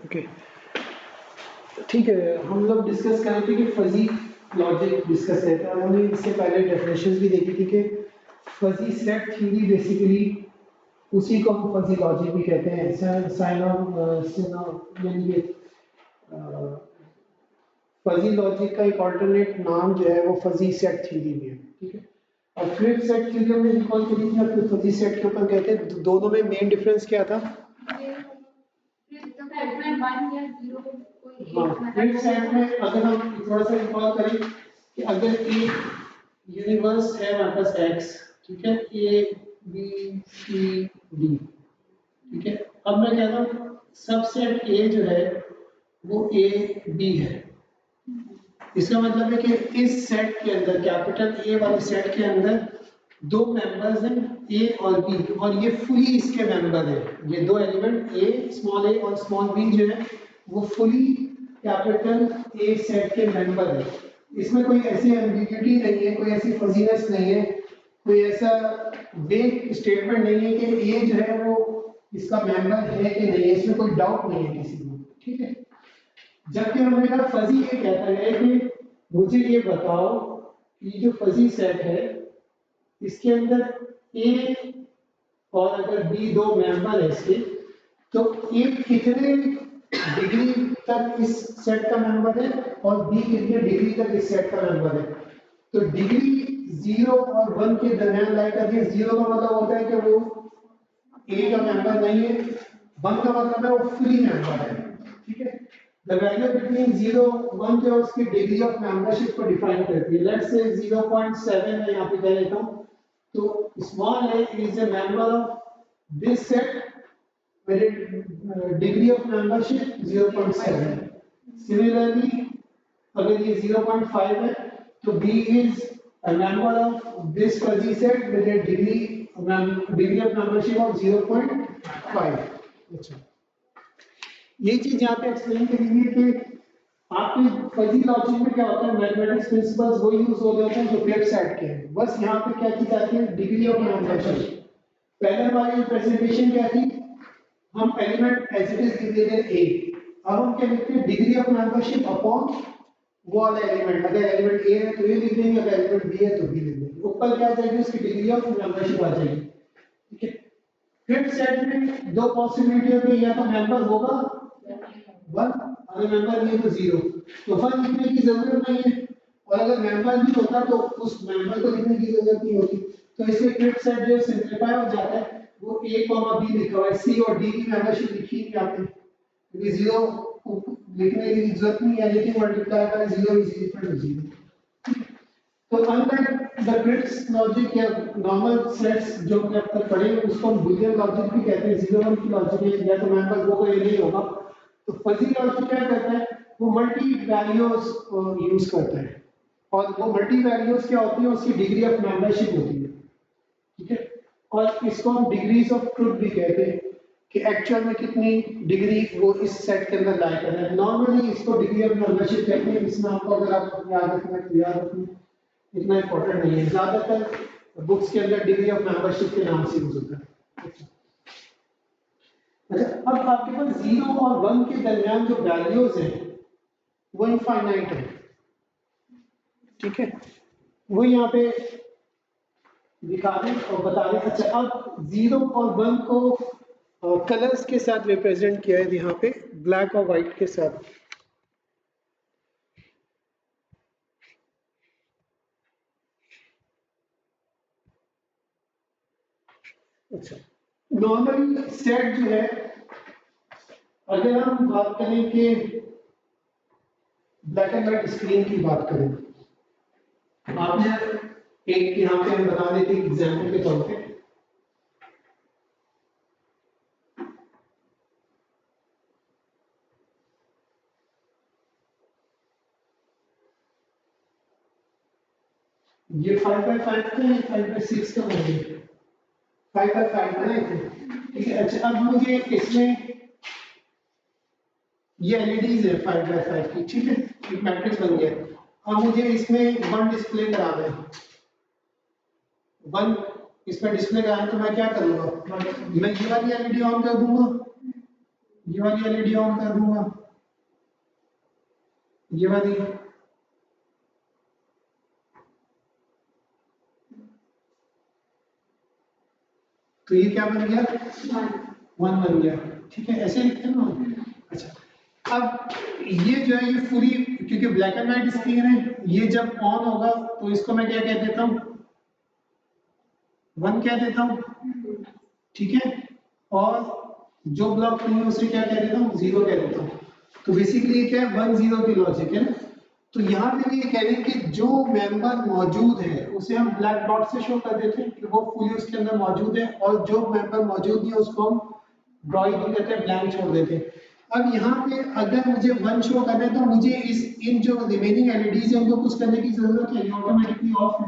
Okay, ठीक है। हम लोग डिस्कस कर रहे थे कि फजी लॉजिक डिस्कस है, तो हमने इससे पहले डेफिनेशंस भी देखी थी कि फजी सेट थ्योरी बेसिकली उसी को हम फजी लॉजिक भी कहते हैं। फजी लॉजिक का एक ऑल्टरनेट नाम जो है वो फजी सेट थ्योरी भी है, ठीक है। और क्रिप सेट थ्योरी हमने रिकॉल करी थी, और फजी सेट के ऊपर कहते हैं दोनों में मेन डिफरेंस क्या था? क्रिप सेट में अगर हम थोड़ा सा रिकॉल करें कि अगर एक यूनिवर्स है हमारे पास एक्स, ठीक है, ए बी सी डी, ठीक है। अब मैं कहता हूँ सबसेट ए जो है वो ए बी है। इसका मतलब है कि इस सेट के अंदर, कैपिटल ए वाले सेट के अंदर दो मेंबर्स हैं ए और बी, और ये फुली इसके मेंबर है। ये दो एलिमेंट ए और स्मॉल बी जो है वो फुली कैपिटल ए सेट के मेंबर है। इसमें कोई ऐसी एम्बिग्यूटी नहीं है, कोई ऐसी फजीनेस नहीं है, कोई ऐसा वेग स्टेटमेंट नहीं है कि ए जो है वो इसका मेंबर है कि नहीं है, इसमें कोई डाउट नहीं है किसी को, ठीक है। जबकि हमने कहा फजी ये कहता है कि मुझे ये बताओ कि जो फजी सेट है इसके अंदर ए और अगर बी दो मेंबर है इसके, तो ए कितने डिग्री तक इस सेट का मेंबर है और बी कितने डिग्री तक इस सेट का मेंबर है। तो डिग्री 0 और 1 के दरमियान लाई कर दिया। 0 का मतलब होता है कि वो ए का मेंबर नहीं है, 1 का मतलब है वो फ्री मेंबर है, ठीक है। The value between 0 1 जो उसकी डिग्री ऑफ मेंबरशिप को डिफाइन करती है। लेट्स से 0.7 मैं यहाँ पे कह लेता हूँ, तो small a is a member of this set with degree of membership 0.7. Similarly, अगर ये 0.5 है तो b is a member of this fuzzy set with a degree of membership of 0.5. अच्छा, ये चीज यहाँ पे एक्सप्लेन करेंगे कि आपके फजी लॉजिक में क्या होता है, मैथमेटिक्स प्रिंसिपल्स वो यूज हो जाते हैं जो क्रिप सेट के हैं। बस यहाँ पे क्या की जाती है, डिग्री ऑफ मेंबरशिप। पहले हमारी प्रेजेंटेशन क्या थी, हम एलिमेंट एज इट इज लिख देते हैं ए, अब हम क्या लिखते हैं, डिग्री ऑफ मेंबरशिप अपॉन वो वाला एलिमेंट। अगर एलिमेंट ए है तो ये लिख देंगे, अगर एलिमेंट बी है तो बी लिख देंगे। ऊपर क्या आ जाएगी, उसकी डिग्री ऑफ मेंबरशिप आ जाएगी, ठीक है। क्रिप सेट में दो पॉसिबिलिटी होती है, या तो मेंबर होगा 1, अगर मेंबर नहीं है तो 0। तो 1 लिखने की जरूरत नहीं है, और अगर मेंबर भी होता तो उस मेंबर को लिखने की जरूरत नहीं होती। तो इससे क्रिप सेट जो सिंपलीफाई हो जाता है, वो a, b लिखा हुआ है, c और d की मेंबरशिप लिखी नहीं आपने, क्योंकि 0 लिखने की जरूरत नहीं है, लेकिन multiply by 0 is equal to 0। तो अनलाइक द क्रिप्स लॉजिक या नॉर्मल सेट्स जो कि अब तक पढ़े, उसको हम बुलियन लॉजिक भी कहते हैं। 0 1 की लॉजिक है, या तो मेंबर होगा या नहीं होगा। तो फजी लॉजिक क्या करता है, वो मल्टी वैल्यूज यूज करता है, और वो मल्टी वैल्यूज क्या होती है, उसकी डिग्री ऑफ मेंबरशिप होती है, ठीक है। और इसको हम डिग्रीज ऑफ ट्रुथ भी कहते हैं कि एक्चुअल में कितनी डिग्री वो इस सेट के अंदर लाई कर रहा है। नॉर्मली इसको डिग्री ऑफ मेंबरशिप कहते हैं। इसमें आपको अगर आप याद रखना है याद रखना, इतना इंपॉर्टेंट नहीं है। ज्यादातर बुक्स के अंदर डिग्री ऑफ मेंबरशिप के नाम से यूज होता है। अच्छा, अब आपके पास 0 और 1 के दरमियान जो वैल्यूज हैं वो इनफाइनाइट है, ठीक है। वो यहाँ पे दिखा दें और बता दें। अच्छा, अब 0 और 1 को कलर्स के साथ रिप्रेजेंट किया है यहाँ पे, ब्लैक और व्हाइट के साथ। अच्छा, नॉर्मली सेट जो है, अगर हम बात करें कि ब्लैक एंड व्हाइट स्क्रीन की बात करें, आपने एक यहाँ पे हम बता देते हैं एग्जाम्पल के तौर पे। ये 5x5 का है, 5x6 का है, 5x5 का है, ठीक है। अच्छा, अब मुझे इसमें ये एलईडीज है 5x5 की, ठीक है, एक मैट्रिक्स बन गया। अब मुझे इसमें 1 डिस्प्ले कराना है, 1 इसमें डिस्प्ले कराना है, तो मैं क्या करूंगा, मैं ये वाली एलईडी ऑन कर दूंगा, ये वाली एलईडी ऑन कर दूंगा, ये वाली, तो ये क्या बन गया, 1 बन गया। ठीक है, ऐसे लिखते हैं ना। अच्छा, अब ये जो है ये पूरी, क्योंकि ब्लैक एंड व्हाइट स्क्रीन है, ये जब ऑन होगा तो इसको मैं क्या कह देता हूँ, 1 कह देता हूँ। ठीक है, और जो ब्लॉक नहीं है उसे क्या कह देता हूँ, 0 कह देता हूँ। तो बेसिकली क्या है, 1-0 की लॉजिक है ना। तो यहाँ पे भी ये कह रहे हैं कि जो मेंबर मौजूद है उसे हम ब्लैक डॉट से शो कर देते हैं कि वो फुली उसके अंदर मौजूद है, और जो मेंबर मौजूद नहीं है उसको हम ड्रॉ ही नहीं करते, ब्लैंक छोड़ देते हैं। अब यहाँ पे अगर मुझे 1 शो करना है तो मुझे इन जो रिमेनिंग एलईडीज है उनको कुछ करने की जरूरत है, ये ऑटोमेटिकली ऑफ है।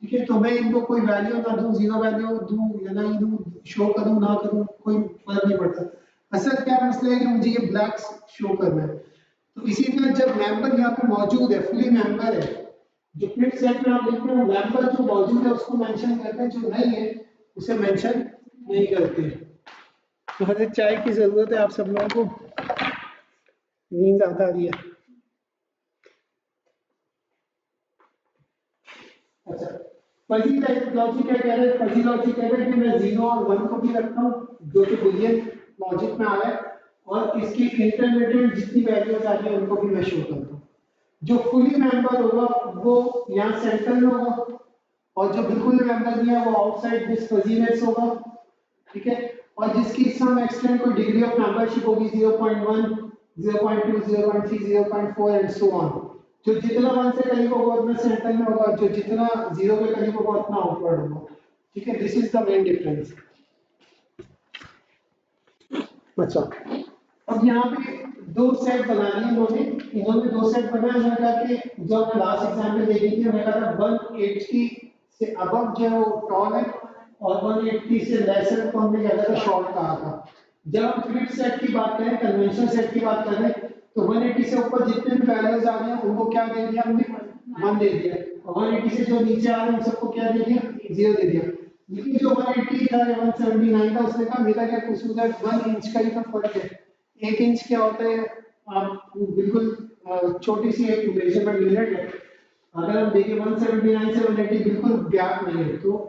ठीक है, तो मैं इनको कोई वैल्यू ना दूं, 0 वैल्यू दूं या ना ही दूं, शो करूं ना करूं, कोई फर्क नहीं पड़ता। असल क्या मसला है कि मुझे ये ब्लैक शो करना है। तो इसी तरह जब मेंबर यहाँ पे मौजूद है, फुली मेंबर है, जो फिट सेट में आप देखते हैं मेंबर जो मौजूद है उसको मेंशन करते हैं, जो नहीं है उसे मेंशन नहीं करते। तो हमें चाय की जरूरत है, आप सब लोगों को नींद आता आ रही है। अच्छा, फजी लॉजिक क्या कह रहे हैं, फजी लॉजिक कह रहे हैं कि मैं 0 और 1 को भी रखता हूँ जो कि बुलियन लॉजिक में आ रहा है, और इसकी इंटरमीडिएट जितनी वैल्यूज आ रही है उनको भी मैं शो करता हूँ। जो फुली मेंबर होगा वो यहाँ सेंटर में होगा, और जो बिल्कुल मेंबर नहीं है वो आउटसाइड दिस फजीनेस होगा। ठीक है, और जिसकी सम एक्सटेंड कोई डिग्री ऑफ मेंबरशिप होगी 0.1, 0.2, 0.3, 0.4 एंड सो ऑन। जो जितना 1 से करीब होगा उतना सेंटर में होगा, जो जितना 0 के करीब होगा उतना आउटवर्ड होगा। ठीक है, this is the main difference. अच्छा, अब यहाँ पे 2 सेट बना लिए इन्होंने 2 सेट बनाए। मैंने कहा कि जो हमने लास्ट एग्जाम्पल देखी थी, मैंने कहा था 180 से अबव जो है वो टॉल है, और 180 से लेसर को हमने क्या था, शॉर्ट कहा था। जब हम फिट सेट की बात करें, कन्वेंशनल सेट की बात करें, तो 180 से ऊपर जितने भी वैल्यूज आ रहे हैं उनको क्या दे दिया हमने, 1 दे दिया, और 180 से जो नीचे आ रहे हैं उन सबको क्या दे दिया, 0 दे दिया। लेकिन जो 180 था या 179 था उसने कहा मेरा क्या कसूर है, 1 इंच का ही तो फर्क है। 1 इंच क्या होता है, आप बिल्कुल छोटी सी एक मेजरमेंट यूनिट है। अगर हम देखें 179 से 180 बिल्कुल गैप नहीं है, तो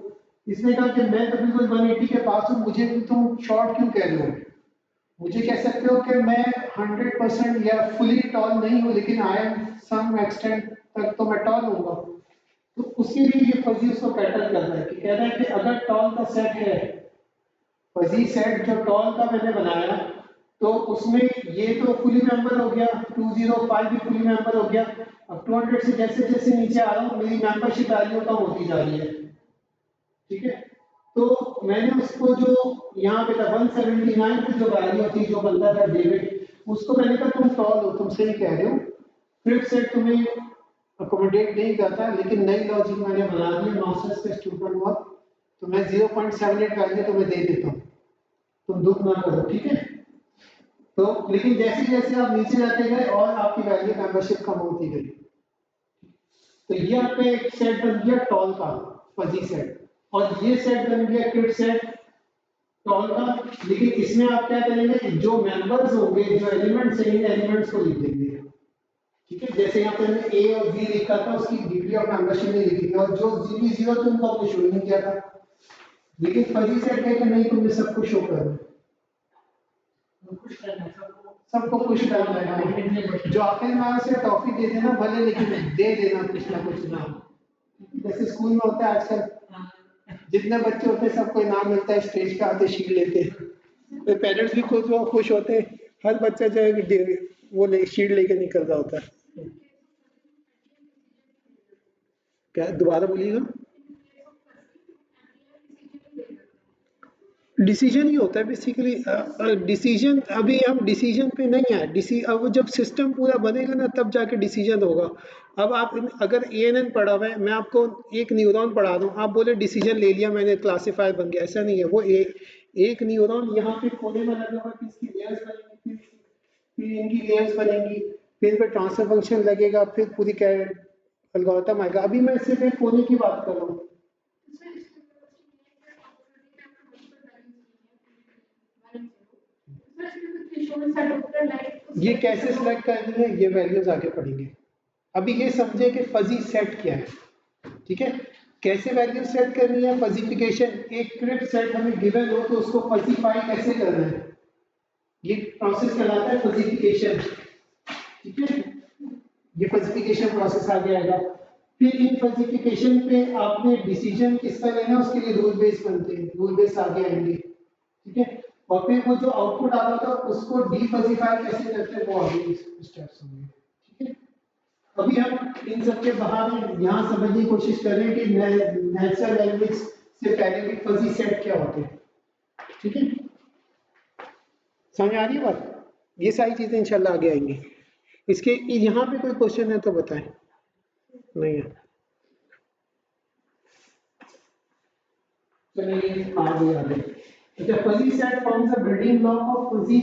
इसने कहा कि मैं तो बिल्कुल 180 के पास हूँ, मुझे तुम शॉर्ट क्यों कह रहे हो। मुझे कह सकते हो कि मैं 100% या फुली टॉल नहीं हूँ, लेकिन आई एम सम एक्सटेंट तक तो मैं टॉल हूँगा। तो उसके लिए ये फजी उसको कैटर कर रहा है कि कह रहा है कि अगर टॉल का सेट है, फजी सेट जो टॉल का मैंने बनाया, तो उसमें ये तो फुली मेंबर हो गया, 205 भी फुली मेंबर हो गया। अब 200 से जैसे जैसे नीचे आ रहा हूँ मेरी मेंबरशिप वैल्यू कम होती जा रही है। ठीक है, तो मैंने उसको जो यहाँ पे था 179 की जो वैल्यू थी, जो बनता था डेविड, उसको मैंने कहा तुम टॉल हो, तुम सही कह रहे हो, फिर से तुम्हें अकोमोडेट नहीं करता, लेकिन नई लॉजिक मैंने बना दी मास्टर्स के स्टूडेंट हुआ, तो मैं 0.78 वैल्यू तुम्हें दे देता हूँ, तुम दुख ना करो। ठीक है, तो लेकिन जैसे जैसे आप नीचे जाते गए और आपकी वैल्यू मेंबरशिप कम होती गई। तो ये आपका एक सेट बन गया टॉल का, फजी सेट, और ये सेट बन गया किड सेट टॉल का। लेकिन इसमें आप क्या करेंगे, जो मेंबर्स होंगे, जो एलिमेंट्स हैं, इन एलिमेंट्स को लिख देंगे। ठीक है, जैसे यहाँ पे हमने ए और बी लिखा था, उसकी डिग्री ऑफ मेंबरशिप नहीं लिखी थी, और जो जीबी 0 थे उनको आपने शो नहीं किया था। लेकिन फजी सेट कह के नहीं, तुमने सबको शो करना, सबको खुश करना है। जो आखिर में उसे टॉफी दे देना भले, लेकिन दे देना कुछ ना कुछ नाम। जैसे स्कूल में होता है आजकल, जितने बच्चे होते हैं सबको इनाम मिलता है, स्टेज पे आते शीट लेते हैं, तो पेरेंट्स भी खुश होते हैं, हर बच्चा जो है वो शीट लेके निकल रहा होता है। क्या दोबारा बोलिएगा? डिसीजन ही होता है बेसिकली। डिसीजन अभी हम डिसीजन पे नहीं है, अब जब सिस्टम पूरा बनेगा ना तब जाके डिसीजन होगा। अब आप अगर एएनएन पढ़ा हुआ है, मैं आपको एक न्यूरॉन पढ़ा दूं, आप बोले डिसीजन ले लिया मैंने, क्लासिफायर बन गया, ऐसा नहीं है। वो एक न्यूरॉन यहाँ पे कोने में लगा हुआ, फिर इसकी लेयर्स बनेंगी, फिर इनकी लेयर्स बनेंगी, फिर ट्रांसफर फंक्शन लगेगा, फिर पूरी एल्गोरिथम आएगा। अभी मैं सिर्फ एक कोने की बात कर रहा हूँ। ये कैसे सिलेक्ट करनी है ये वैल्यूज आगे पढ़ेंगे। अभी ये समझे कि फजी सेट क्या है, ठीक है, कैसे वैल्यू सेट करनी है। फजीफिकेशन, एक क्रिप्ट सेट हमें गिवन हो तो उसको फजीफाई कैसे करना है, ये प्रोसेस कहलाता है फजीफिकेशन, ठीक है। ये फजीफिकेशन प्रोसेस आगे आएगा। फिर इन फजीफिकेशन पे आपने डिसीजन किसका लेना, उसके लिए रूल बेस बनते हैं, रूल बेस आगे आएंगे, ठीक है। और फिर वो जो आउटपुट आता था उसको डीफजीफाई कैसे करते हैं वो आगे स्टेप्स होंगे, ठीक है। अभी हम इन सब के बाहर यहाँ समझने की कोशिश कर रहे हैं कि नेचुरल लैंग्वेज से पहले भी फजी सेट क्या होते हैं, ठीक है। समझ आ रही है बात? ये सारी चीजें इंशाल्लाह आगे आएंगी। इसके यहाँ पे कोई क्वेश्चन है तो बताएं, नहीं है चलिए आगे। अच्छा, fuzzy set forms a building block of fuzzy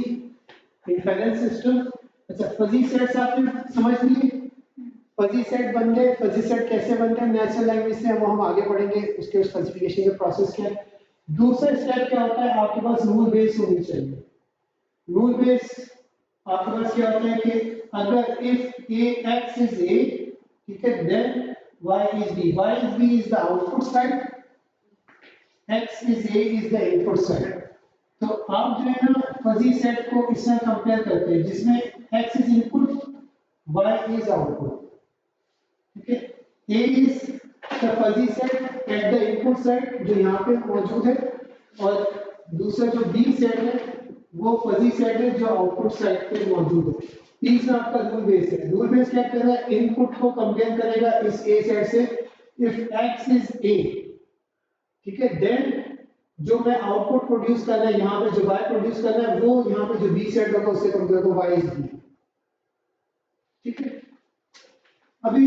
inference system. अच्छा, फजी सेट्स आपने समझ लिए, फजी सेट बन गए। फजी सेट कैसे बनते हैं नेचुरल लैंग्वेज से, वो हम आगे पढ़ेंगे, उसके स्पेसिफिकेशन का प्रोसेस क्या है। दूसरा स्टेप क्या होता है, आपके पास रूल बेस होनी चाहिए। रूल बेस आपके पास क्या होता है कि अगर if A X is A, ठीक है, then Y is B. Y is B is the output side, X is A is the input side. तो आप जो है ना फजी सेट को इससे कंपेयर करते हैं जिसमें X is input, Y is output, ठीक है। A is the fuzzy set at the input side जो यहाँ पे मौजूद है, और दूसरा जो B सेट है वो फजी सेट है जो आउटपुट साइड पे मौजूद है। तीसरा आपका रूल बेस है। रूल बेस क्या कर रहा है, इनपुट को कंपेयर करेगा इस A सेट से। इफ X is A, ठीक है, देन जो मैं आउटपुट प्रोड्यूस कर रहा है यहाँ पे, जो Y प्रोड्यूस कर रहा है वो यहाँ पे जो B सेट होगा उससे कंपेयर करो Y is B, ठीक है। अभी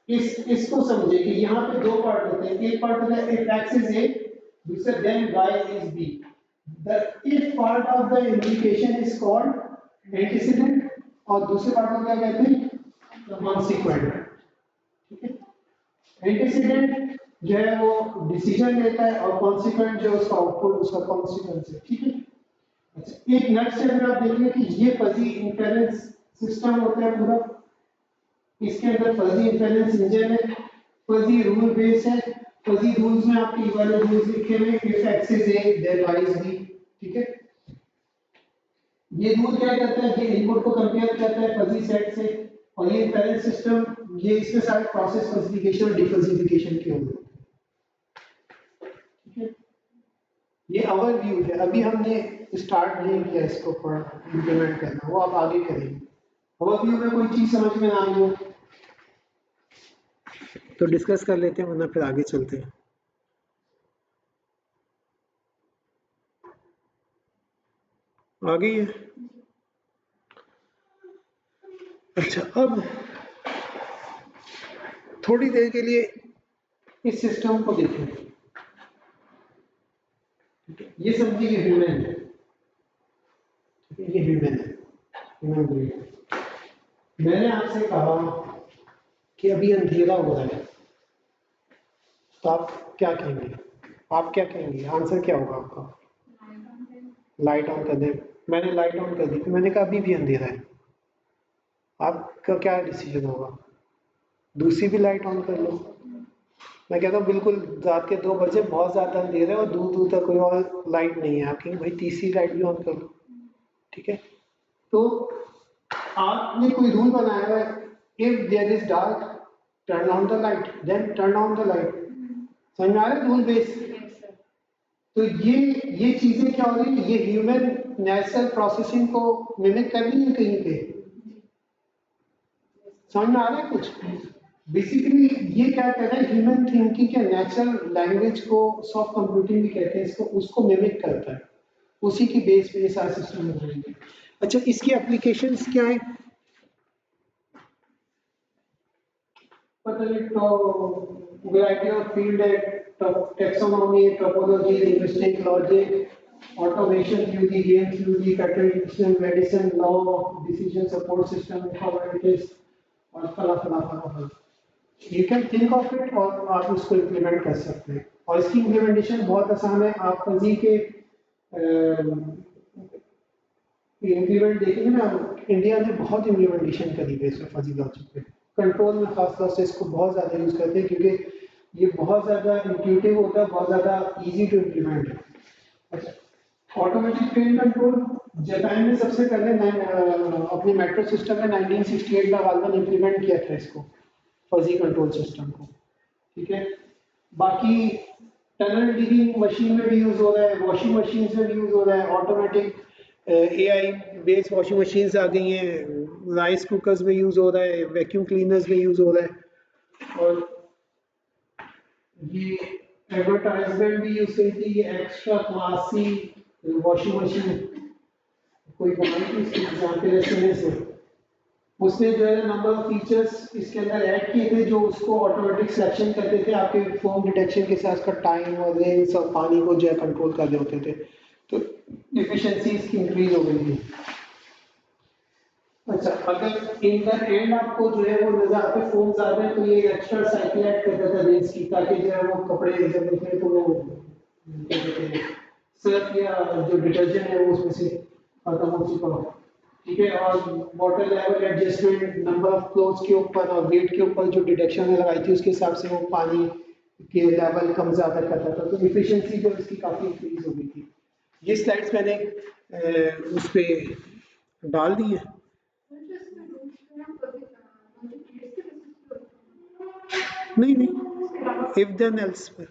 इसको समझे कि यहाँ पे दो पार्ट होते हैं। एक पार्ट होता है if x is a, दूसरा then y is b। The if part of the implication is called antecedent और दूसरे पार्ट को क्या कहते हैं, consequent, ठीक है। antecedent जो है वो डिसीजन लेता है और consequent जो उसका आउटपुट उसका कॉन्सिक्वेंस है, ठीक है। अच्छा, एक नटशेल में आप देखिए कि ये फजी इन्फेरेंस सिस्टम होता है पूरा। इसके अंदर फजी इन्फेरेंस इंजन है, फजी रूल बेस है। फजी रूल्स में आपके वाले रूल्स लिखे हुए हैं, if X is A then Y is B, ठीक है। ये रूल क्या करता है, ये इनपुट को कंपेयर करता है फजी सेट से, और ये इन्फेरेंस सिस्टम ये इसके सारे प्रोसेस फजीफिकेशन और डिफजीफिकेशन के होंगे, ठीक है। ये ओवरव्यू है, अभी हमने स्टार्ट नहीं किया इसको पर इंप्लीमेंट करना, वो आप आगे करेंगे। ओवरव्यू में कोई चीज समझ में ना आई हो तो डिस्कस कर लेते हैं, वरना फिर आगे चलते हैं। आ गई है? अच्छा, अब थोड़ी देर के लिए इस सिस्टम को देखें। ये समझिए कि ह्यूमन है, ये ह्यूमन है, ह्यूमन ब्रेन। मैंने आपसे कहा कि अभी अंधेरा हो रहा है, तो आप क्या कहेंगे? आप क्या कहेंगे? आंसर क्या होगा आपका? लाइट ऑन कर दे। मैंने लाइट ऑन कर दी, तो मैंने कहा अभी भी अंधेरा है, आपका क्या डिसीजन होगा? दूसरी भी लाइट ऑन कर लो। मैं कहता हूँ बिल्कुल रात के 2 बजे बहुत ज्यादा अंधेरा है और दूर दूर तक कोई और लाइट नहीं है, आप कहेंगे भाई तीसरी लाइट भी ऑन कर लो, ठीक है। तो आपने कोई रूल बनाया है, if there is dark turn on the light, then turn on the light. समझ में आ रहा है रूल बेस? तो ये चीजें क्या हो रही है, ये ह्यूमन नेचुरल प्रोसेसिंग को मिमिक कर रही है कहीं पे। समझ में आ रहा है कुछ? बेसिकली ये क्या कर रहा है, ह्यूमन थिंकिंग के नेचुरल लैंग्वेज को सॉफ्ट कंप्यूटिंग भी कहते हैं इसको, उसको मिमिक करता है, उसी की बेस पे ये सारा सिस्टम बनाएंगे। अच्छा, इसकी एप्लीकेशंस क्या है? पता नहीं, तो वैरायटी ऑफ फील्ड है, taxonomy, topology, linguistic, logic, automation theory, game theory, pattern medicine, law, decision support system, informatics, और फला। You can think of it और आप उसको इम्प्लीमेंट कर सकते हैं, और इसकी इम्प्लीमेंटेशन बहुत आसान है। आप फजी के इम्प्लीमेंट देखेंगे ना, इंडिया ने बहुत इम्प्लीमेंटेशन करी है इसमें फजी लॉजिक पे। कंट्रोल में खास तौर से इसको बहुत ज़्यादा यूज़ करते हैं क्योंकि ये बहुत ज़्यादा इंट्यूटिव होता है, बहुत ज़्यादा इजी टू इम्प्लीमेंट है। अच्छा, ऑटोमेटिक ट्रेन कंट्रोल जापान में सबसे पहले अपने मेट्रो सिस्टम में 1968 में वाल्वन इम्प्लीमेंट किया था इसको, फजी कंट्रोल सिस्टम को। ठीक है, बाकी टनल डिगिंग मशीन में भी यूज हो रहा है, वॉशिंग मशीन में भी यूज हो रहा है, automatic AI based washing machines आ गई हैं, राइस कुकर्स में यूज हो रहा है, वैक्यूम क्लीनर्स में यूज हो रहा है। और ये एडवर्टाइजमेंट भी यूज करी थी, ये एक्स्ट्रा क्लासी वॉशिंग मशीन कोई बनाई थी इसकी एग्जाम के लिए से, उसने जो है नंबर ऑफ फीचर्स इसके अंदर ऐड किए थे जो उसको ऑटोमेटिक सिलेक्शन करते थे, आपके फोम डिटेक्शन के साथ, उसका टाइम और रेंज और पानी को जो है कंट्रोल कर रहे होते थे, तो एफिशिएंसी इसकी इंक्रीज हो गई थी। अच्छा, अगर इन द एंड आपको जो है वो नजर आते फोम ज्यादा है तो ये एक्स्ट्रा साइकिल ऐड कर देता है रेंज की, ताकि जो है वो कपड़े जब निकले तो वो क्या कहते हैं सर्फ या जो डिटर्जेंट है वो उसमें से खत्म हो चुका हो। ठीक है, और water level adjustment number of clothes के ऊपर और वेट के ऊपर जो डिटेक्शन में लगाई थी उसके हिसाब से वो पानी के लेवल कम ज्यादा करता था, तो इफिशिएंसी जो इसकी काफी इंक्रीज हो गई थी। ये स्लाइड्स मैंने उस पे डाल दी है। नहीं नहीं, इफ देन एल्स पे,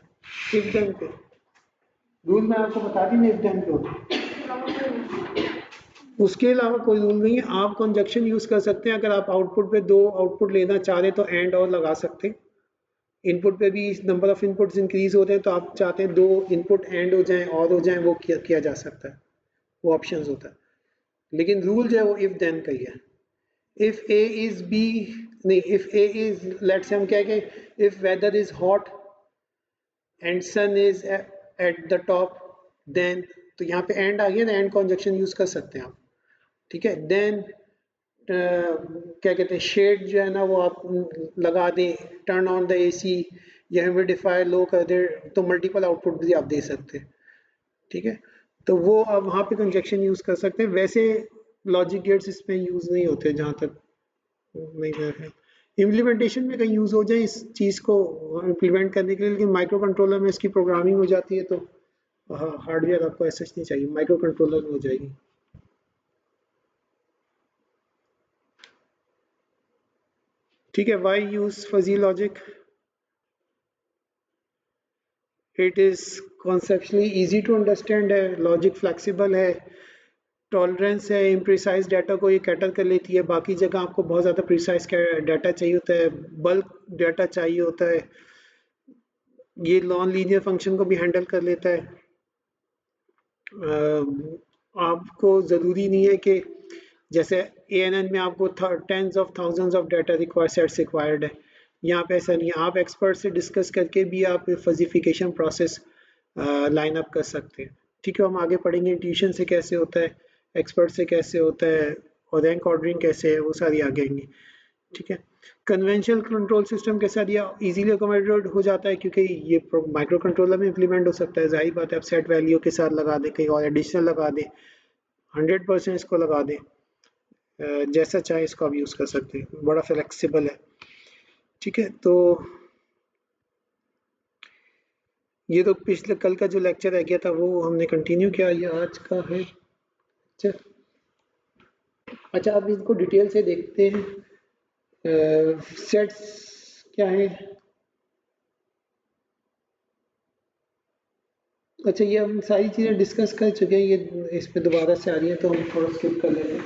इफ देन पे रूल मैं आपको बता दी ना, इफ देन पे होता। उसके अलावा कोई रूल नहीं है, आप कंजक्शन यूज कर सकते हैं। अगर आप आउटपुट पे दो आउटपुट लेना चाह रहे तो एंड और लगा सकते हैं। इनपुट पे भी नंबर ऑफ इनपुट्स इंक्रीज होते हैं तो आप चाहते हैं दो इनपुट एंड हो जाएं और हो जाएं, वो किया जा सकता है, वो ऑप्शंस होता है। लेकिन रूल जो है वो इफ देन का ही है। इफ ए इज बी, नहीं, if A is, let's say हम क्या कहें, if weather is hot and sun is at the top, then, तो यहाँ पे एंड आ गया ना, एंड कंजक्शन यूज कर सकते हैं आप। ठीक है, देन क्या कहते हैं, शेड जो है ना वो आप लगा दें, टर्न ऑन द एसी या ह्यूमिडिफाई लो कर दे, तो मल्टीपल आउटपुट भी आप दे सकते हैं। ठीक है, तो वो आप वहाँ पे कंजक्शन यूज कर सकते हैं। वैसे लॉजिक गेट्स इसमें यूज नहीं होते जहाँ तक नहीं है, इम्प्लीमेंटेशन में कहीं यूज हो जाए इस चीज़ को इम्प्लीमेंट करने के लिए, लेकिन माइक्रो कंट्रोलर में इसकी प्रोग्रामिंग हो जाती है तो हार्डवेयर आपको ऐसा नहीं चाहिए, माइक्रो कंट्रोलर में हो जाएगी। ठीक है, why use fuzzy logic? It is conceptually easy to understand है, लॉजिक फ्लेक्सिबल है, टॉलरेंस है, इम्प्रिसाइज डाटा को ये कैटर कर लेती है। बाकी जगह आपको बहुत ज़्यादा प्रिसाइज डाटा चाहिए होता है, बल्क डाटा चाहिए होता है, ये नॉन लीनियर फंक्शन को भी हैंडल कर लेता है। आपको ज़रूरी नहीं है कि जैसे ANN में आपको tens of thousands of data require sets required है, यहाँ पे ऐसा नहीं है। आप एक्सपर्ट से डिस्कस करके भी आप फजीफिकेशन प्रोसेस लाइन अप कर सकते हैं। ठीक है, हम आगे पढ़ेंगे इंट्यूशन से कैसे होता है, एक्सपर्ट से कैसे होता है, और रैंक ऑर्डरिंग कैसे है, वो सारी आगे आएंगी। ठीक है, कन्वेंशनल कंट्रोल सिस्टम के साथ ये इजीली अकोमोडेट हो जाता है क्योंकि ये माइक्रो कंट्रोलर में इंप्लीमेंट हो सकता है। जाहिर बात है, आप सेट वैल्यू के साथ लगा दें, कहीं और एडिशनल लगा दें, 100% इसको लगा दें, जैसा चाहे इसको आप यूज़ कर सकते हैं, बड़ा फ्लेक्सिबल है। ठीक है, तो ये तो पिछले कल का जो लेक्चर रह गया था वो हमने कंटिन्यू किया, ये आज का है। अच्छा, अब इनको डिटेल से देखते हैं। सेट्स क्या है? अच्छा, ये हम सारी चीज़ें डिस्कस कर चुके हैं, ये इस पे दोबारा से आ रही है तो हम थोड़ा स्किप कर लेते हैं।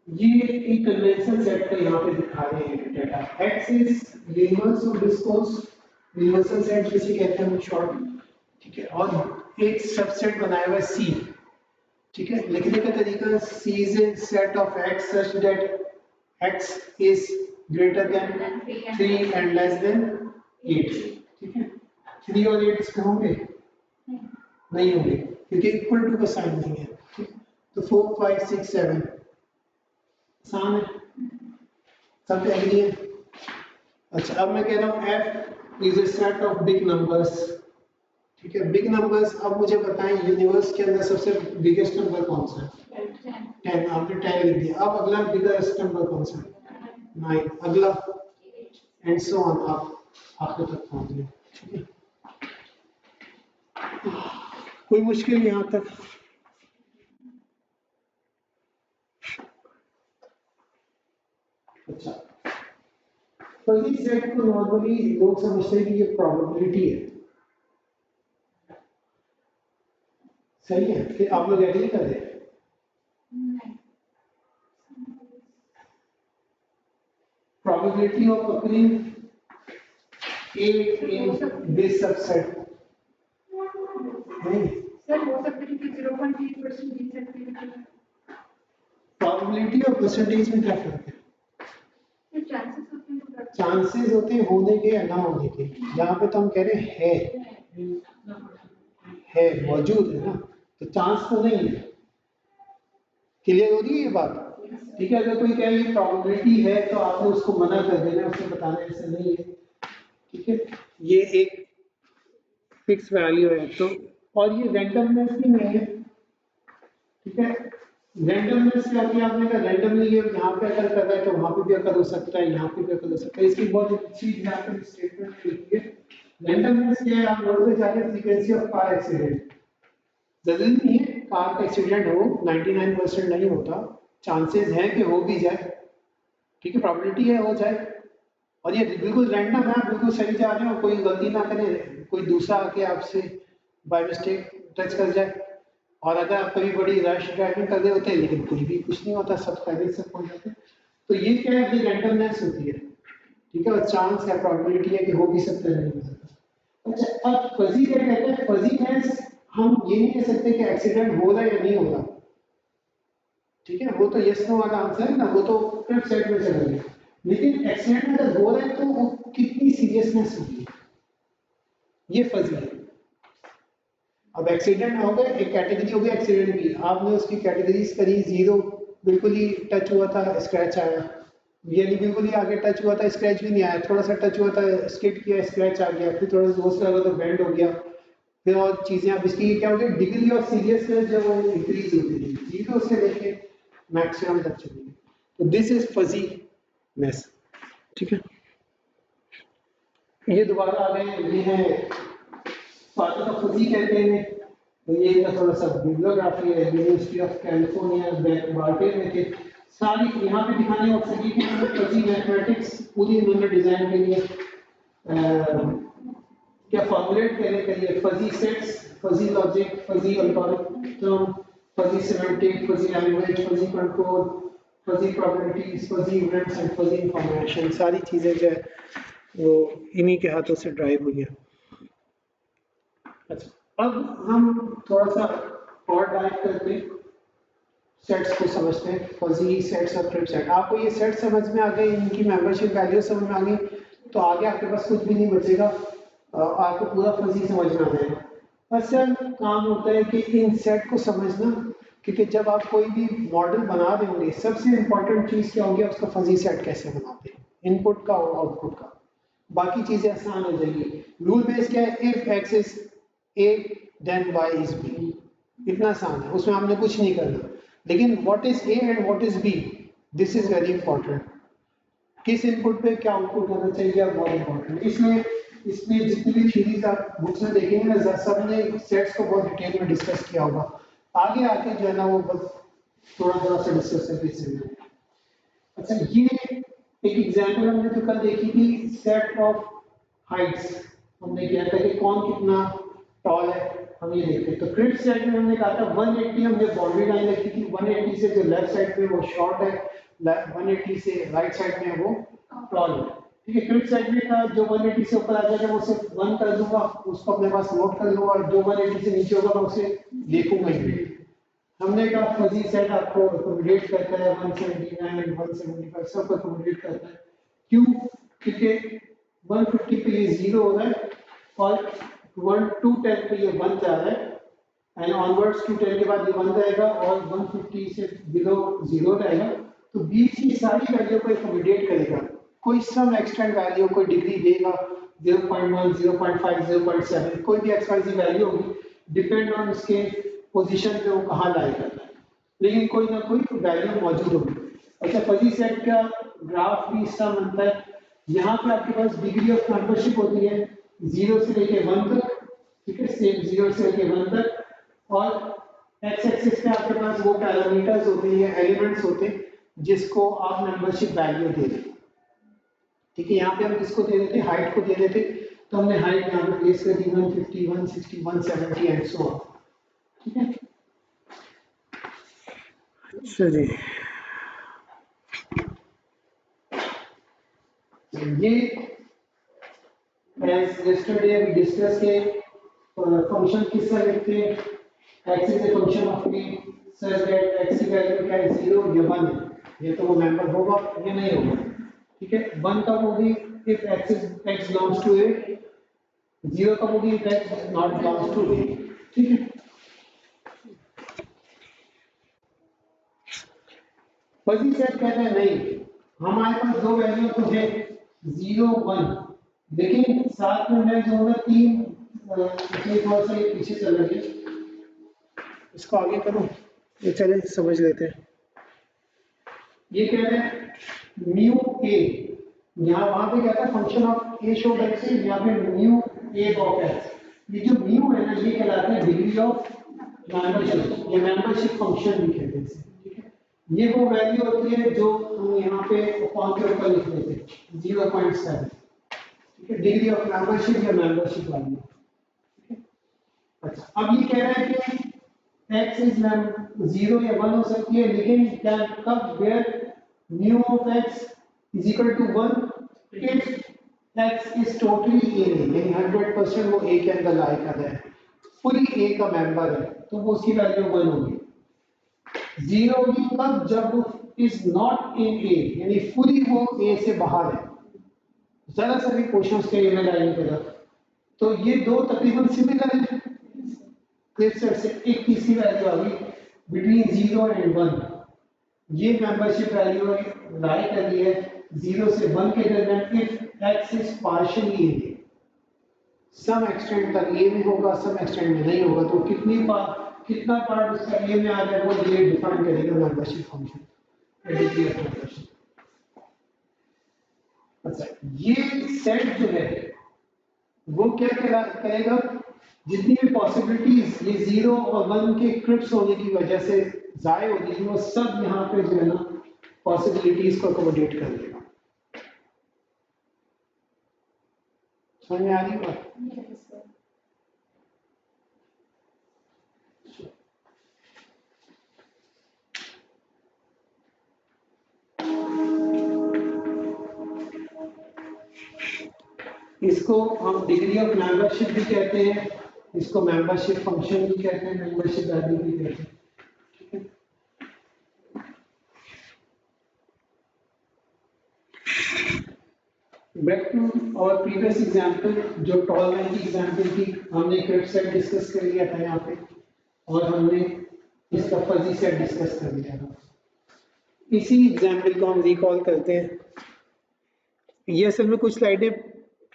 ये एक कन्वेंशनल सेट का यहाँ पे दिखा रहे हैं data. X is universe of discourse, universal set जिसे कहते हैं शॉर्ट। ठीक है, और एक सबसेट बनाया हुआ है C। ठीक है, लिखने का तरीका, C is a set of X such that X is greater than 3 and less than 8। ठीक है, 3 और 8 इसमें होंगे नहीं होंगे क्योंकि इक्वल टू का साइन नहीं है। ठीक, तो 4 5 6 7 आसान है, सब एग्री है। अच्छा, अब मैं कह रहा हूँ F is a set of big numbers. ठीक है, बिग नंबर्स। अब मुझे बताएं यूनिवर्स के अंदर सबसे बिगेस्ट नंबर कौन सा है? 10। आपने 10 लिख दिया। अब अगला बिगेस्ट नंबर कौन सा है? 9। अगला एंड सो ऑन, आप आखिर तक पहुंच गए। ठीक है, कोई मुश्किल यहाँ तक? अच्छा, फजी सेट को नॉर्मली लोग समझते हैं कि ये प्रोबेबिलिटी है। सही है, फिर आप लोग एग्री कर रहे हैं? Probability of occurring A in this subset नहीं। सर हो सकता है कि 0.3% जीत सकते हैं। प्रोबेबिलिटी और परसेंटेज में क्या फर्क है? चांसेस होते हैं, चांसेस होते हैं होने के या ना होने के। यहाँ पे तो हम कह रहे हैं है मौजूद है ना, तो चांस तो नहीं है। क्लियर हो रही है ये बात? ठीक है, अगर कोई कहे ये प्रोबेबिलिटी है तो आपने उसको मना कर देना, उससे बताना ऐसा नहीं है। ठीक है, ये एक फिक्स वैल्यू है तो, और ये रैंडमनेस भी नहीं है। ठीक है, रैंडमनेस क्या होती है? आपने कहा रैंडमली ये यहाँ पे अकर कर रहा है तो वहां पे भी अकर हो सकता है, यहाँ पे भी अकर हो सकता है। इसकी बहुत अच्छी एग्जांपल स्टेटमेंट लिखी है। रैंडमनेस क्या है? आप नोट पे जाके फ्रीक्वेंसी ऑफ कार एक्सीडेंट, जरूरी नहीं है कार का एक्सीडेंट हो, 99% नहीं होता, चांसेस हैं कि हो भी जाए। ठीक है, प्रोबेबिलिटी है हो जाए, और ये बिल्कुल रैंडम है, आप बिल्कुल सही जा रहे हो, कोई गलती ना करें, कोई दूसरा आके आपसे बाय मिस्टेक टच कर जाए। और अगर आप कभी बड़ी रश ड्राइविंग कर रहे होते हैं लेकिन कुछ भी कुछ नहीं होता, सब खैरियत से पहुंच जाते हैं, तो ये क्या है? अपनी रैंडमनेस होती है। ठीक है, और चांस है, प्रोबेबिलिटी है कि हो भी सकता है नहीं हो सकता। अच्छा, अब फजी क्या कहते हैं? फजीनेस हम ये नहीं कह सकते कि एक्सीडेंट हो रहा है या नहीं हो रहा। ठीक है, वो तो यस नो वाला आंसर है ना, वो तो फिफ्थ सेट में चला गया। लेकिन एक्सीडेंट अगर हो रहा है तो वो कितनी सीरियसनेस होगी, ये फजी है। अब एक्सीडेंट हो गया, एक कैटेगरी हो गई एक्सीडेंट की, आपने उसकी कैटेगरीज करी, 0 बिल्कुल ही टच हुआ था स्क्रैच आया, यानी बिल्कुल ही आगे टच हुआ था स्क्रैच भी नहीं आया, थोड़ा सा टच हुआ था स्किड किया स्क्रैच आ गया, फिर थोड़ा सा जोर से लगा तो बेंड हो गया, फिर और चीजें। अब इसकी क्या हो गई? डिग्री ऑफ सीरियसनेस जो वो इंक्रीज होती है, 0 से लेके मैक्सिमम तक चली गई। तो दिस इज फजीनेस। ठीक है, ये दोबारा आ गए, ये है फादर ऑफ फजी कहते हैं। तो ये इनका थोड़ा सा बिब्लियोग्राफी है, यूनिवर्सिटी ऑफ कैलिफोर्निया बार्कले में थे। सारी यहाँ पे दिखाने और सही कि फजी मैथमेटिक्स पूरी इन्होंने डिजाइन करी है। क्या फॉर्मुलेट करने के लिए fuzzy sets, fuzzy logic, fuzzy algorithm, fuzzy semantic, fuzzy language, fuzzy control, fuzzy probabilities, fuzzy events and fuzzy information, सारी चीजें जो है वो इन्हीं के हाथों से ड्राइव हुई है। अच्छा, अब हम थोड़ा सा और डाइव करके सेट्स को समझते हैं, फजी सेट्स और क्रिप सेट। आपको ये सेट समझ में आ गई, इनकी मेंबरशिप वैल्यू समझ में आ गई, तो आगे आपके पास कुछ भी नहीं बचेगा, आपको पूरा फजी समझ में आ जाएगा। असल काम होता है कि इन सेट को समझना, क्योंकि जब आप कोई भी मॉडल बना रहे होंगे, सबसे इंपॉर्टेंट चीज़ क्या होगी? उसका फजी सेट कैसे बनाते हैं, इनपुट का और आउटपुट का। बाकी चीज़ें आसान हो जाएगी। रूल बेस क्या है? If X is A then Y is B, इतना आसान है, उसमें आपने कुछ नहीं करना। लेकिन what is A and what is B, this is very important. किस इनपुट पे क्या आउटपुट होना चाहिए, बहुत इंपॉर्टेंट। इसलिए इसमें जितनी भी थ्योरीज आप बुक्स में देखेंगे ना, सब ने सेट्स को बहुत डिटेल में डिस्कस किया होगा। आगे आके जो है ना वो बस थोड़ा थोड़ा सा डिस्कस करके चलेंगे। अच्छा, ये एक एग्जांपल हमने तो कल देखी थी, सेट ऑफ हाइट्स। हमने किया था कि कौन कितना टॉल है, हम ये देखते हैं। तो क्रिप सेट में हमने कहा था 180, हमने बाउंड्री लाइन रखी थी, 180 से जो लेफ्ट साइड पे वो शॉर्ट है, 180 से राइट साइड में वो टॉल है। ठीक है, क्रिप सेट में का जो 180 से ऊपर आ जाएगा वो सिर्फ 1 कर दूंगा, उसको अपने पास नोट कर लूंगा, और जो 180 से नीचे होगा मैं उसे देखूंगा ही नहीं। हमने कहा फजी सेट आपको अकोमोडेट करता है, 179 175 सब अकोमोडेट करता है। क्यों? क्योंकि 150 पे ये 0 हो रहा है, और 210 पे ये 1 जा रहा है, एंड ऑनवर्ड्स 210 के बाद ये 1 जाएगा, और 150 से बिलो 0 रहेगा। तो बीच की सारी वैल्यू को अकोमोडेट करेगा, कोई सम एक्सटेंड वैल्यू, कोई डिग्री देगा, 0.1, 0.5, 0.7 कोई भी XYZ वैल्यू होगी, डिपेंड ऑन उसके पोजीशन पे वो कहाँ लाई करता है, लेकिन कोई ना कोई वैल्यू मौजूद होगी। अच्छा, फजी सेट का ग्राफ भी इसका बनता है। यहाँ पे आपके पास डिग्री ऑफ मेंबरशिप होती है 0 से लेके 1 तक, ठीक है, सेम 0 से लेके 1 तक, और एक्स एक्सिस पे आपके पास वो पैरामीटर्स होते हैं, एलिमेंट्स होते हैं जिसको आप मेंबरशिप वैल्यू दे देते। ठीक है, यहाँ पे हम किसको दे देते, हाइट को दे देते, तो हमने हाइट यहाँ पे प्लेस कर दी 150, 160, 170 एंड सो ऑन। ठीक है, अच्छा जी, ये as yesterday we discussed के फंक्शन किस तरह लिखते हैं, x is a function of p such that x की वैल्यू क्या है 0 या 1 है, ये तो वो मेंबर होगा या नहीं होगा। ठीक है, 1 कब होगी if x belongs to a, 0 कब होगी if x not belongs to a। ठीक है, फजी सेट कहते हैं नहीं, हमारे पास दो वैल्यू तो है 0 1, लेकिन साथ में मैं जो होगा 3, इसलिए थोड़ा सा ये पीछे चल रही है, इसको आगे करो, ये चले समझ लेते हैं। ये कह रहे हैं म्यू ए, यहाँ वहां पे क्या था function of A show x, यहाँ पे म्यू ए ऑफ एक्स, ये जो म्यू है ना ये कहलाता है डिग्री ऑफ मेंबरशिप, ये मेंबरशिप फंक्शन भी कहते हैं इसे। ठीक है, ये वो वैल्यू होती है जो हम यहाँ पे अपॉन के ऊपर लिख देते हैं 0.7। ठीक है, डिग्री ऑफ मेंबरशिप या मेंबरशिप वैल्यू। अच्छा, अब ये कह रहा है कि x इज 0 या 1 हो सकती है, लेकिन क्या कब where mu of x is equal to 1 if x is totally a, यानी 100% वो a के अंदर लाई कर रहा है, फुली a का मेंबर है, तो वो उसकी वैल्यू 1 होगी। 0 होगी कब, जब वो इज नॉट इन a, यानी फुली वो a से बाहर है, जरा सा भी क्वेश्चन उसके लिए में लाइन करा, तो ये दो तकरीबन सिमिलर है। क्लियर से एक तीसरी वैल्यू आ गई बिटवीन 0 एंड 1, ये मेंबरशिप वैल्यू लाई कर दी है 0 से 1 के दरमियान if x is partially A, some extent तक ए में होगा, सम एक्सटेंट में नहीं होगा, तो कितना पार्ट उसका ए में आ रहा है वो ये डिफाइन करेगा membership function, degree of membership. अच्छा, ये सेट जो है वो क्या करेगा, जितनी भी पॉसिबिलिटीज ये 0 और 1 के क्रिप्स होने की वजह से जाये होती है, वो सब यहाँ पे जो है ना पॉसिबिलिटीज को अकोमोडेट कर देगा। समझ में आ रही बात? इसको हम डिग्री ऑफ मेंबरशिप भी कहते हैं, इसको मेंबरशिप फंक्शन भी कहते हैं, मेंबरशिप वैल्यू भी कहते हैं। ठीक है, बैक टू और प्रीवियस एग्जांपल, जो टॉल मैन की एग्जांपल थी, हमने क्रिप सेट डिस्कस कर लिया था यहाँ पे, और हमने इसका फजी सेट डिस्कस कर लिया था। इसी एग्जांपल को हम रिकॉल करते हैं। ये असल में कुछ स्लाइडें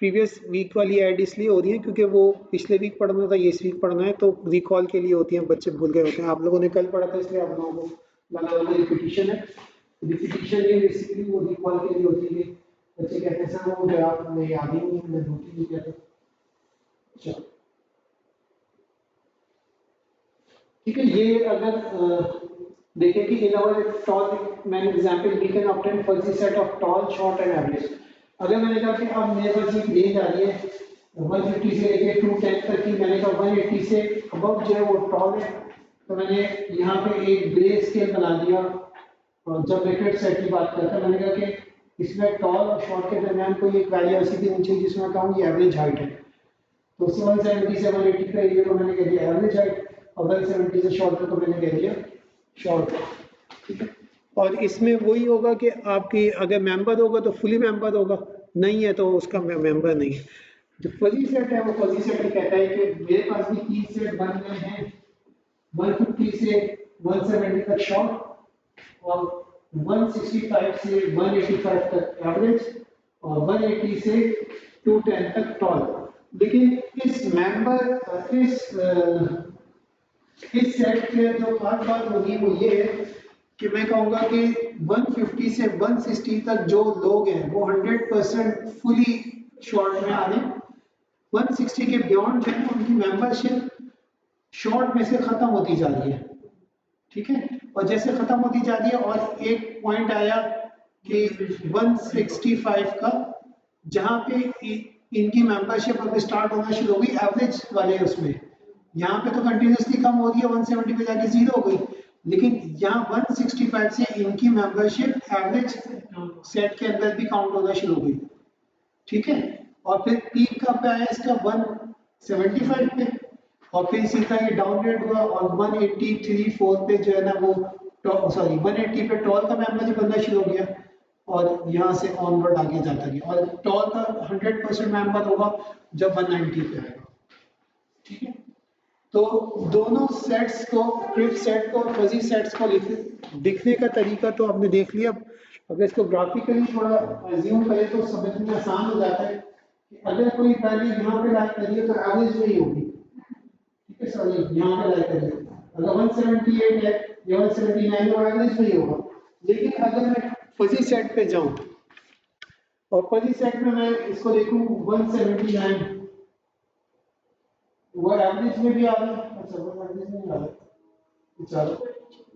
प्रीवियस वीक वाली ऐड इसलिए हो रही है क्योंकि वो पिछले वीक पढ़ना था, ये इस वीक पढ़ना है, तो रिकॉल के लिए होती हैं, बच्चे भूल गए होते हैं। आप लोगों ने कल पढ़ा था इसलिए आप लोगों को लगा होगा रिपीटिशन है। रिपीटिशन ये बेसिकली वो रिकॉल के लिए होती है। बच्चे कहते हैं सर वो जो आप मुझे याद ही नहीं, मैं नोट ही नहीं किया था। चलो ठीक है, ये अगर देखें कि in our tall man example we can obtain fuzzy set of tall, short and average. अगर मैंने कहा कि अब मेरे पास एक रेंज आ रही है 150 से लेके 210 तक की, मैंने कहा 180 से अबव जो है वो टॉल है, तो मैंने यहाँ पे एक ग्रे स्केल बना दिया। और जब लिक्विड सेट की बात करता मैंने कहा कि इसमें टॉल और शॉर्ट के दरमियान कोई एक वैल्यू ऐसी भी होनी चाहिए जिसमें कहूँ ये एवरेज हाइट है, तो 170 से 180 का एरिया को मैंने कह दिया एवरेज हाइट, और 170 से शॉर्ट को मैंने कह दिया शॉर्ट। ठीक है, और इसमें वही होगा कि आपकी अगर मेंबर होगा तो फुली मेंबर होगा, नहीं है तो उसका मेंबर नहीं है। जो फजी सेट है वो फजी सेट ही कहता है कि मेरे पास भी 3 सेट बन गए हैं, 150 से 170 तक शॉर्ट और 165 से 185 तक एवरेज और 180 से 210 तक टॉल। लेकिन इस सेट के जो खास बात होगी वो ये है कि मैं कहूँगा कि 150 से 160 तक जो लोग हैं वो 100% फुली शॉर्ट में आ रहे हैं। 160 के बियॉन्ड जो है उनकी मेंबरशिप शॉर्ट में से खत्म होती जा रही है, ठीक है। और जैसे खत्म होती जा रही है और एक पॉइंट आया कि 165 का, जहाँ पे इनकी मेंबरशिप अब स्टार्ट होना शुरू हो गई एवरेज वाले उसमें। यहाँ पे तो कंटिन्यूसली कम हो रही है, 170 पे जाके जीरो हो गई, लेकिन यहाँ 165 से इनकी मेंबरशिप एवरेज सेट के अंदर भी काउंट होना शुरू हो गई, ठीक है। और फिर पीक कब पे आया इसका 175 पे, और फिर इसी तरह ये डाउनग्रेड हुआ और 183.4 पे जो है ना वो 180 पे टॉल का मेंबरशिप बनना शुरू हो गया और यहाँ से ऑनवर्ड आगे जाता गया, और टॉल का 100% मेंबर होगा जब 190 पे आएगा, ठीक है। तो दोनों सेट्स को, क्रिप सेट को और फजी सेट्स को दिखने का तरीका तो आपने देख लिया। अगर इसको ग्राफिकली थोड़ा अज्यूम करें तो समझना आसान हो जाता है कि अगर कोई वैल्यू यहाँ पे लाई करिए तो एवरेज वही होगी, ठीक है। सॉरी यहाँ पे लाई करिए, अगर 178 है या 179 है वो एवरेज वही होगा। लेकिन अगर मैं फजी सेट पे जाऊँ और फजी सेट में मैं इसको देखूँ 179, वो एवरेज में भी आ रहा है, अच्छा वो एवरेज में आ रहा है, चलो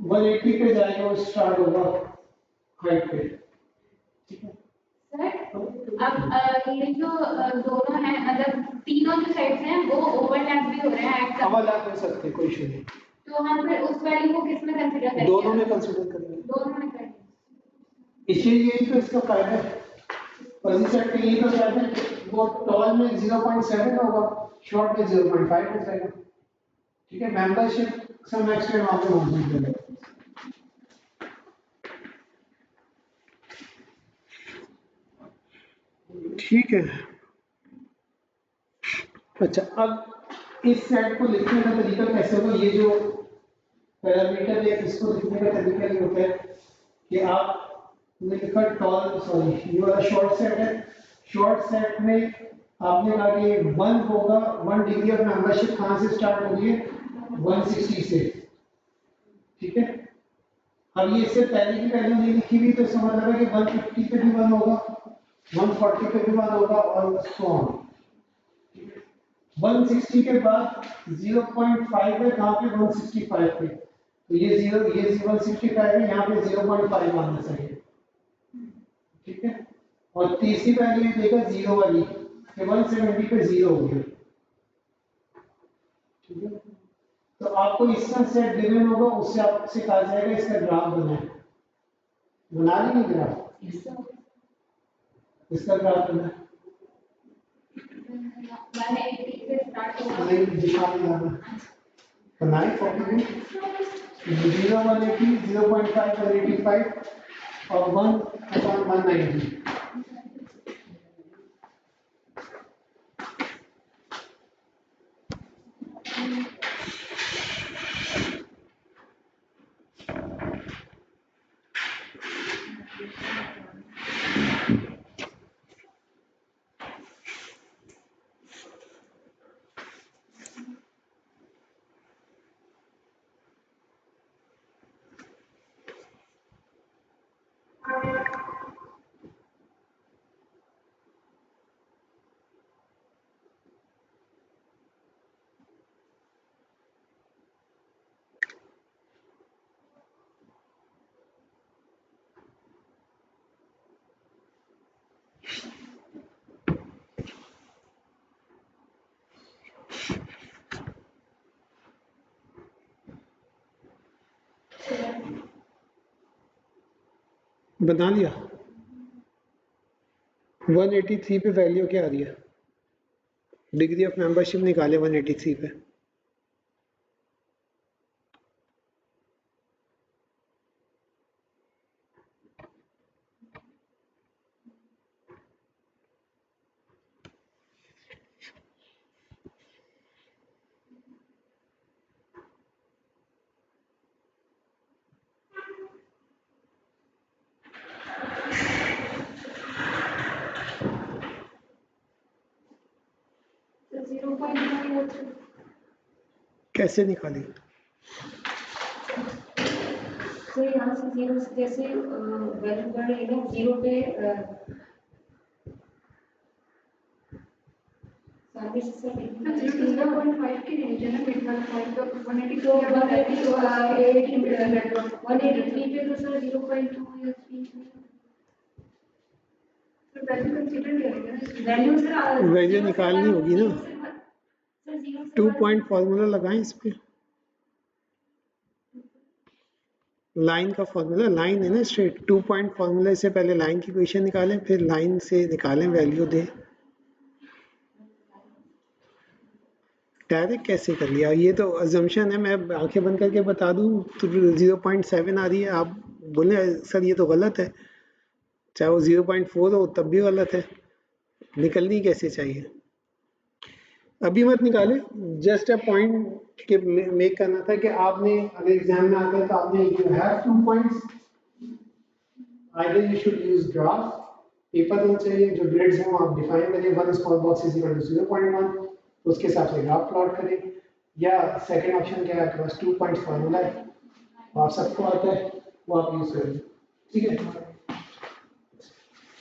180 पे जाएगा, वो स्टार्ट होगा हाइट पे, ठीक है। सर अब ये जो दोनों हैं, मतलब तीनों जो साइड्स हैं वो ओवरलैप भी हो रहे हैं एट ओवरलैप हो सकते हैं, कोई इशू नहीं, तो हम फिर उस वैल्यू को किस में कंसीडर करेंगे? दोनों में कंसीडर करेंगे, दोनों में करेंगे। इसलिए यही तो इसका फायदा है, फजी सेट का यही तो फायदा है, वो टॉल में 0.7 होगा, शॉर्ट में 0.5 हो जाएगा, ठीक है। मेंबरशिप सम एक्सटेंड वहां पे मौजूद है, ठीक है। अच्छा, अब इस सेट को लिखने का तरीका कैसे होगा? ये जो पैरामीटर है इसको लिखने का तरीका ये होता है कि आपने लिखा टॉल, सॉरी ये वाला शॉर्ट सेट है, शॉर्ट सेट में आपने कहा कि 1 होगा, 1 डिग्री ऑफ मेंबरशिप कहाँ से स्टार्ट होगी है? 160 से, ठीक है। अब ये इससे पहले की वैल्यू नहीं लिखी हुई तो समझ लगा कि 150 पे भी 1 होगा, 140 पे भी 1 होगा और सो ऑन। 160 के बाद 0.5 है कहाँ पे? 165 पे, तो ये 165 है, यहाँ पे 0.5 आना चाहिए, ठीक है। और तीसरी वैल्यू देगा 0 वाली, 170 पे 0 हो गया, ठीक है। तो आपको इसका सेट गिवन होगा, उससे आपसे कहा जाएगा इसका ग्राफ बनाए, बना लेंगे ग्राफ, इसका ग्राफ बनाए, नहीं दिखा नहीं बनाए, कॉपी में 0 180, 0.5 185 और 1/190, बना लिया। 183 पे वैल्यू क्या आ रही है? डिग्री ऑफ मेंबरशिप निकाले 183 पे, कैसे निकाली? तो यहाँ से जीरो से जैसे वैल्यू बढ़ रही है ना, जीरो पे सर्विस से 0.5 की रेंज है ना, मिड वाला पॉइंट तो 180 तो के बाद 183 पे तो सर 0.2 या 3 तो वैल्यू कंसीडर करेंगे ना। वैल्यू सर वैल्यू निकालनी होगी ना। सर 0 से 2 पॉइंट फार्मूला लगाएं इस पे, लाइन का फार्मूला, लाइन है ना स्ट्रेट, 2 पॉइंट फार्मूला से पहले लाइन की इक्वेशन निकालें, फिर लाइन से निकालें वैल्यू दें। डायरेक्ट कैसे कर लिया? ये तो अजम्पशन है, मैं आंखें बंद करके बता दूं तो 0.7 आ रही है, आप बोले सर ये तो गलत है, चाहे वो 0.4 हो तब भी गलत है। निकलनी कैसे चाहिए? अभी मत निकाले, जस्ट अ पॉइंट के मेक करना था कि आपने अगर एग्जाम में आता है तो आपने you have 2 points, either you should use graph, paper होना चाहिए जो ग्रिड्स हो आप डिफाइन करें, 1 small box is equal to 0.1, तो उसके हिसाब से ग्राफ प्लॉट करें, या सेकंड ऑप्शन क्या है आपके पास 2 पॉइंट्स फार्मूला है, वो आप सबको आता है, वो आप यूज करें, ठीक है।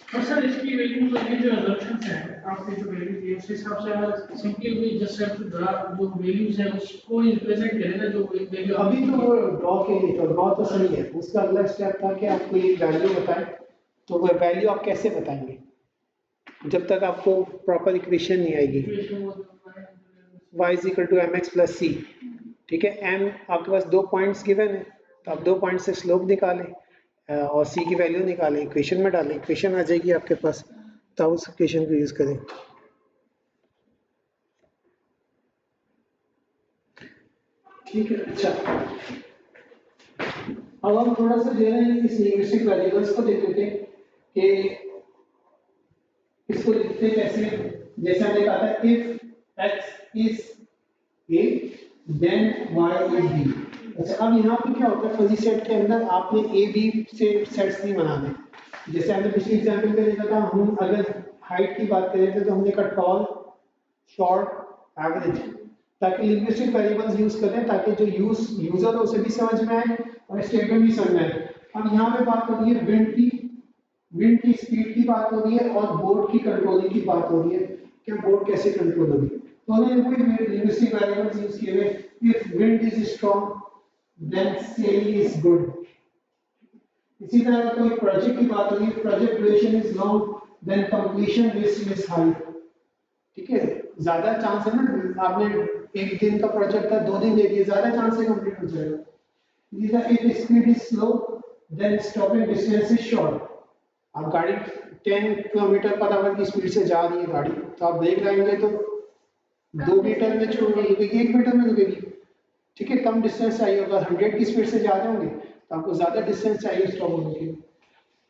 और सर इसकी वैल्यू तो ये जो assumptions है आपने जो वैल्यू दी है उस हिसाब से अगर simply we just have to draw जो वैल्यूज है उसको रिप्रेजेंट करेगा जो वैल्यू अभी तो वो ड्रॉ के लिए तो ड्रॉ तो सही है, उसका अगला स्टेप था कि आपको ये वैल्यू बताएं, तो वो वैल्यू आप कैसे बताएंगे जब तक आपको प्रॉपर इक्वेशन नहीं आएगी। y is equal to M X plus C, ठीक है, m आपके पास 2 पॉइंट्स गिवन है, तो आप 2 पॉइंट से स्लोप निकालें और c की वैल्यू निकालें, इक्वेशन में डालें, इक्वेशन आ जाएगी आपके पास, तो आप उस इक्वेशन को यूज करें। ठीक है, अच्छा अब हम थोड़ा सा जो है इस लिंग्विस्टिक वेरिएबल्स को देख लेते हैं कि इसको लिखते कैसे। जैसे हमने कहा था if x is a then y is b। अच्छा अब यहाँ पे क्या होता है, फजी सेट के अंदर आपने a b से सेट्स नहीं बनाने, जैसे हमने पिछले एग्जाम्पल में देखा था, हम अगर हाइट की बात करें थे तो हमने कहा टॉल, शॉर्ट, एवरेज, ताकि लिंग्विस्टिक वेरिएबल्स यूज करें ताकि जो यूजर हो उसे भी समझ में आए और स्टेटमेंट भी समझ में आए। अब यहाँ पे बात हो रही है विंड की स्पीड की बात हो रही है और बोर्ड की कंट्रोलिंग की बात हो रही है, क्या बोर्ड कैसे कंट्रोल होगी, तो हमने वही लिंग्विस्टिक वेरिएबल्स यूज किए हुए, if wind is strong then sailing is good. इसी तरह अगर कोई प्रोजेक्ट की बात हो रही है, project duration is long then completion risk is high, ठीक है, ज्यादा चांस है ना, आपने एक दिन का प्रोजेक्ट था 2 दिन दे दिए, ज्यादा चांस है कंप्लीट हो जाएगा। If speed is slow then stopping distance is short, अब गाड़ी 10 किलोमीटर पर आवर की स्पीड से जा रही है गाड़ी, तो आप ब्रेक लगाएंगे तो 2 मीटर में रुकेगी, 1 मीटर में रुकेगी, ठीक है, कम डिस्टेंस चाहिए होगा, 100 की स्पीड से जा रहे होंगे तो आपको ज्यादा डिस्टेंस चाहिए स्टॉप होने के लिए।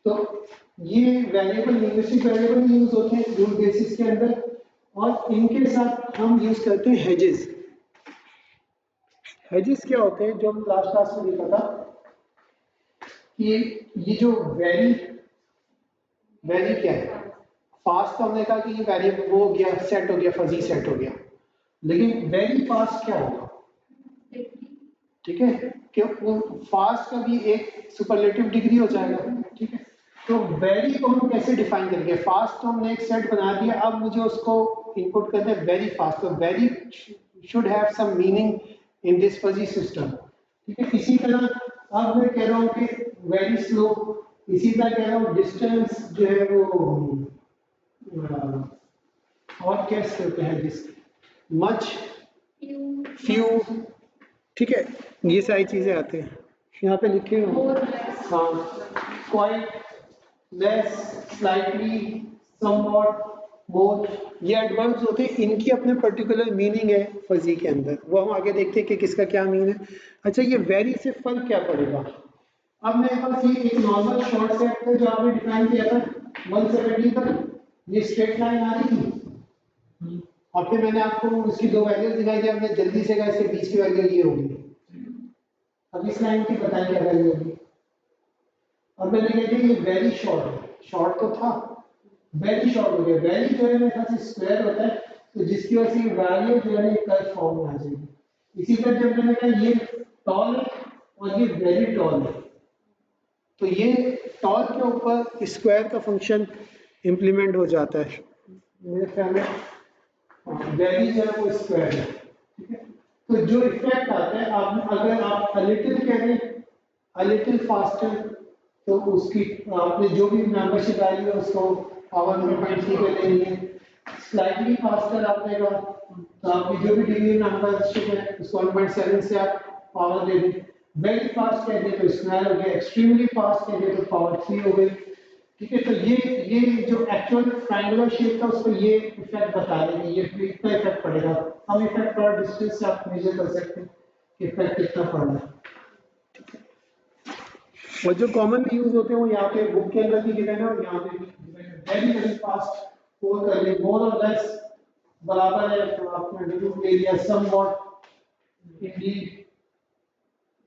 तो ये वेरिएबल लिंग्विस्टिक वेरिएबल यूज होते हैं रूल बेसिस के अंदर, और इनके साथ हम यूज करते हैं हेजेस। हेजेस क्या होते हैं, जो हम लास्ट क्लास में देखा था कि ये जो वेरी क्या है, फास्ट तो हमने कहा कि ये वेरिएबल वो हो गया, सेट हो गया, फजी सेट हो गया, लेकिन वेरी फास्ट क्या होगा, ठीक है, कि वो फास्ट का भी एक सुपरलेटिव डिग्री हो जाएगा, ठीक है। तो वेरी को हम कैसे डिफाइन करेंगे, फास्ट तो हमने एक सेट बना दिया, अब मुझे उसको इनपुट करना है वेरी फास्ट, तो very should have some meaning in this fuzzy system, ठीक है। इसी तरह अब मैं कह रहा हूँ कि वेरी स्लो, इसी तरह कह रहा हूँ डिस्टेंस जो है वो और कैसे होते हैं जिस मच, फ्यू, ठीक है, ये सारी चीजें आते हैं यहाँ पे लिखे हुए, हाँ, क्वाइट, लेस, स्लाइटली, समवॉट, मोर, ये एडवर्ब्स होते हैं, इनकी अपने पर्टिकुलर मीनिंग है फजी के अंदर, वो हम आगे देखते हैं कि किसका क्या मीनिंग है। अच्छा ये वेरी से फर्क क्या पड़ेगा, अब मेरे पास ये एक नॉर्मल शॉर्ट सेट था जो आपने डिफाइन किया था 170 तक, ये स्ट्रेट लाइन आ रही थी, और फिर मैंने आपको इसकी 2 वैल्यूज दिखाई दी, हमने जल्दी से कहा इसके बीच की वैल्यू ये होगी, अब इस लाइन की पता नहीं क्या वैल्यू होगी, और मैंने कह दिया ये वेरी शॉर्ट तो था, वेरी शॉर्ट हो गया, वेरी जो है मेरे पास स्क्वायर होता है, तो जिसकी वजह से वैल्यू जो है कर्व फॉर्म में आ जाएगी, इसी तरह जब मैंने कहा ये टॉल है और ये वेरी टॉल है, तो ये टॉल के ऊपर स्क्वायर का फंक्शन इंप्लीमेंट हो जाता है। मेरे ख्याल में वेरी जो है वो स्क्वायर है, ठीक है। तो जो इफेक्ट आता है, आप अगर आप अ लिटिल कह दें, अ लिटिल फास्टर, तो उसकी आपने जो भी मेंबरशिप वैल्यू है उसको पावर 1.3 पे लेनी है। स्लाइटली फास्टर आप देगा, तो आपकी जो भी डिग्री मेंबरशिप है उसको 1.7 से आप पावर दे दें। वेरी फास्ट कह दें तो स्क्वायर हो गया, एक्सट्रीमली फास्ट कह दें तो पावर 3 हो गई, ठीक है। तो ये जो एक्चुअल ट्रायंगुलर शेप था उस पर ये इफेक्ट बता रहे हैं, ये इतना इफेक्ट पड़ेगा। हम इफेक्ट पर डिस्टेंस से आप मेजर कर सकते हैं कि इफेक्ट कितना पड़ रहा है। और जो कॉमन यूज होते हैं वो यहाँ पे बुक के अंदर भी गिवन है और यहाँ पे भी गिवन है। वेरी वेरी फास्ट फोर कर ले, मोर और लेस बराबर है, तो आपने different area somewhat Indeed,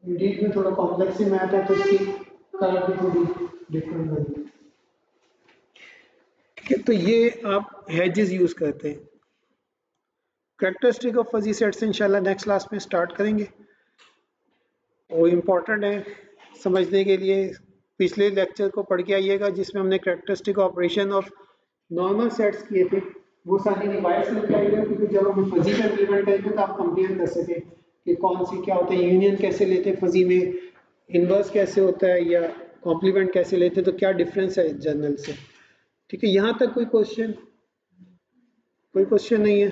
Indeed में थोड़ा कॉम्प्लेक्स ही मैथ है तो इसकी कलर भी थोड़ी डिफरेंट होगी, ठीक है। तो ये आप हेजेस यूज करते हैं। कैरेक्टरिस्टिक ऑफ फजी सेट्स इंशाल्लाह नेक्स्ट क्लास में स्टार्ट करेंगे, वो इम्पोर्टेंट है समझने के लिए। पिछले लेक्चर को पढ़ के आइएगा जिसमें हमने characteristic operation of normal sets किए थे, वो सारी रिवाइज करके आइएगा, क्योंकि जब हम फजी का इम्प्लीमेंट करेंगे तो आप कंपेयर कर सकें कि कौन सी क्या होता है, यूनियन कैसे लेते हैं फजी में, इनवर्स कैसे होता है या कॉम्प्लीमेंट कैसे लेते हैं, तो क्या डिफरेंस है जनरल से, ठीक है। यहाँ तक कोई क्वेश्चन, कोई क्वेश्चन नहीं है?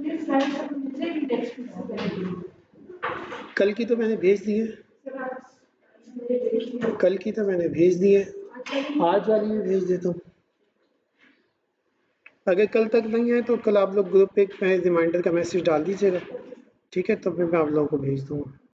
ये स्लाइड सब मुझे भी टेक्स्ट में कल की तो मैंने भेज दी है, सर आप मेरे देखिए कल की तो मैंने भेज दी है, आज वाली भी भेज देता हूँ। अगर कल तक नहीं है तो कल आप लोग ग्रुप पे एक रिमाइंडर का मैसेज डाल दीजिएगा, ठीक है, तो फिर मैं आप लोगों को भेज दूँगा।